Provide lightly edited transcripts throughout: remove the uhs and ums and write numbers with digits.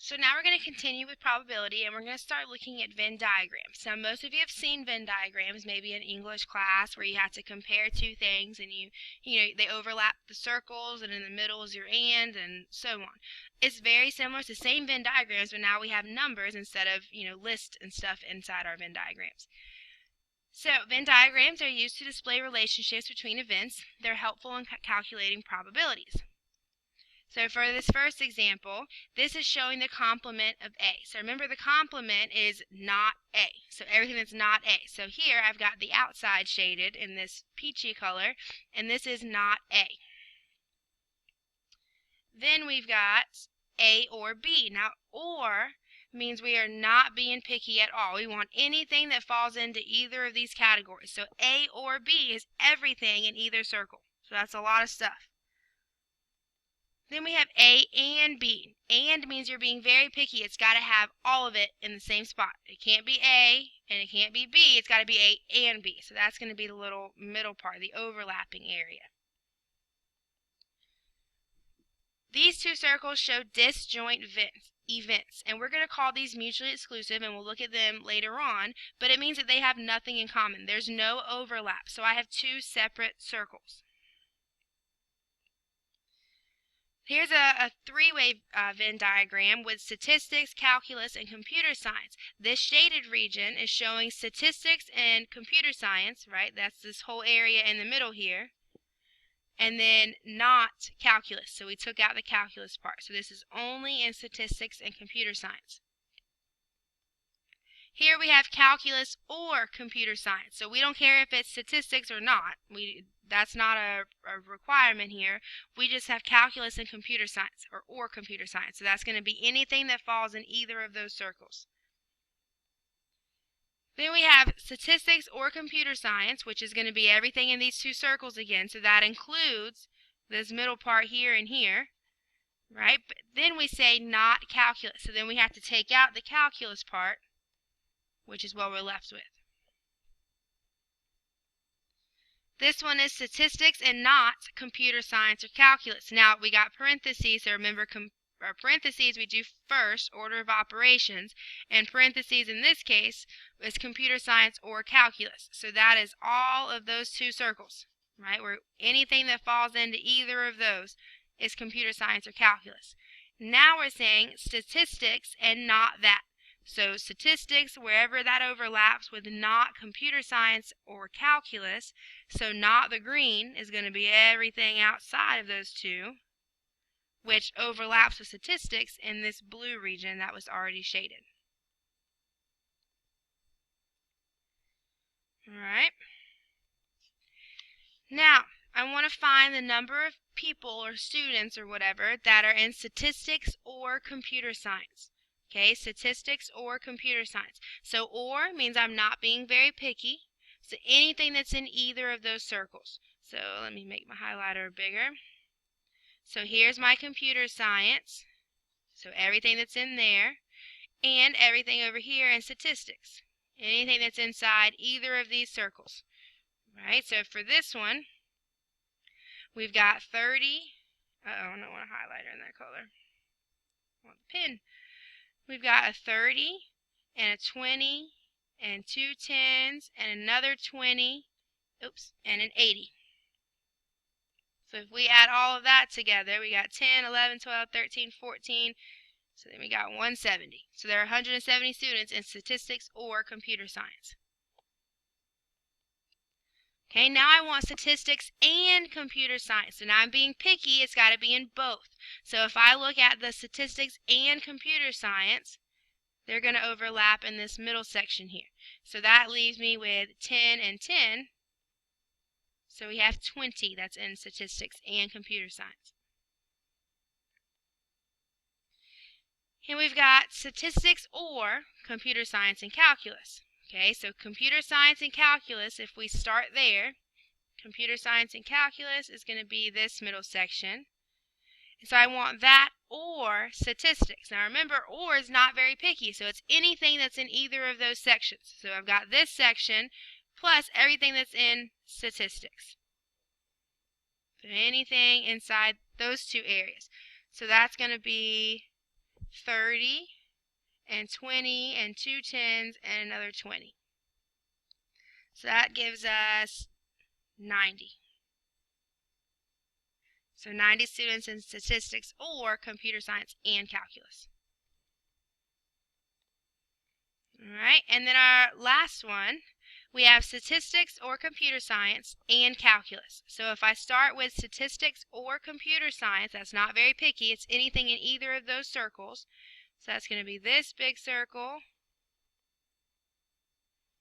So now we're going to continue with probability, and we're going to start looking at Venn diagrams. Now, most of you have seen Venn diagrams, maybe in English class, where you have to compare two things, and they overlap the circles, and in the middle is your and so on. It's very similar. It's the same Venn diagrams, but now we have numbers instead of lists and stuff inside our Venn diagrams. So Venn diagrams are used to display relationships between events. They're helpful in calculating probabilities. So for this first example, this is showing the complement of A. So remember, the complement is not A. So everything that's not A. So here I've got the outside shaded in this peachy color, and this is not A. Then we've got A or B. Now, or means we are not being picky at all. We want anything that falls into either of these categories. So A or B is everything in either circle. So that's a lot of stuff. Then we have A and B. And means you're being very picky. It's got to have all of it in the same spot. It can't be A and it can't be B. It's got to be A and B. So that's going to be the little middle part, the overlapping area. These two circles show disjoint events, and we're going to call these mutually exclusive, and we'll look at them later on, but it means that they have nothing in common. There's no overlap. So I have two separate circles. Here's a three-way Venn diagram with statistics, calculus, and computer science. This shaded region is showing statistics and computer science, right? That's this whole area in the middle here. And then not calculus. So we took out the calculus part. So this is only in statistics and computer science. Here we have calculus or computer science. So we don't care if it's statistics or not. That's not a requirement here. We just have calculus and computer science, or computer science. So that's going to be anything that falls in either of those circles. Then we have statistics or computer science, which is going to be everything in these two circles again. So that includes this middle part here and here, right? But then we say not calculus. So then we have to take out the calculus part, which is what we're left with. This one is statistics and not computer science or calculus. Now, we got parentheses, so remember parentheses we do first, order of operations, and parentheses in this case is computer science or calculus. So that is all of those two circles, right? Where anything that falls into either of those is computer science or calculus. Now we're saying statistics and not that. So statistics, wherever that overlaps with not computer science or calculus, so not the green is going to be everything outside of those two, which overlaps with statistics in this blue region that was already shaded. Alright. Now, I want to find the number of people or students or whatever that are in statistics or computer science. Okay, statistics or computer science. So or means I'm not being very picky. So anything that's in either of those circles. So let me make my highlighter bigger. So here's my computer science. So everything that's in there. And everything over here in statistics. Anything that's inside either of these circles. Right, so for this one, we've got 30. I don't want a highlighter in that color. I want the pen. We've got a 30 and a 20 and two 10s and another 20, and an 80. So if we add all of that together, we got 10, 11, 12, 13, 14, so then we got 170. So there are 170 students in statistics or computer science. Okay, now I want statistics and computer science. So now I'm being picky, it's got to be in both. So if I look at the statistics and computer science, they're going to overlap in this middle section here. So that leaves me with 10 and 10. So we have 20 that's in statistics and computer science. And we've got statistics or computer science and calculus. Okay, so computer science and calculus, if we start there, computer science and calculus is going to be this middle section. So I want that or statistics. Now remember, or is not very picky, so it's anything that's in either of those sections. So I've got this section plus everything that's in statistics. So anything inside those two areas. So that's going to be 30 and 20 and 2 10s and another 20. So that gives us 90. So 90 students in statistics or computer science and calculus. All right, and then our last one, we have statistics or computer science and calculus. So if I start with statistics or computer science, that's not very picky. It's anything in either of those circles. So that's going to be this big circle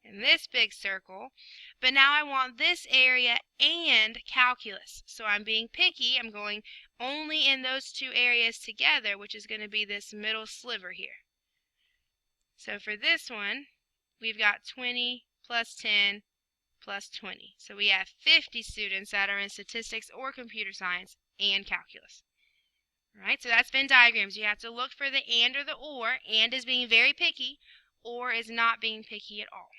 and this big circle. But now I want this area and calculus. So I'm being picky. I'm going only in those two areas together, which is going to be this middle sliver here. So for this one, we've got 20 plus 10 plus 20. So we have 50 students that are in statistics or computer science and calculus. All right, so that's Venn diagrams. You have to look for the and or the or. And is being very picky, or is not being picky at all.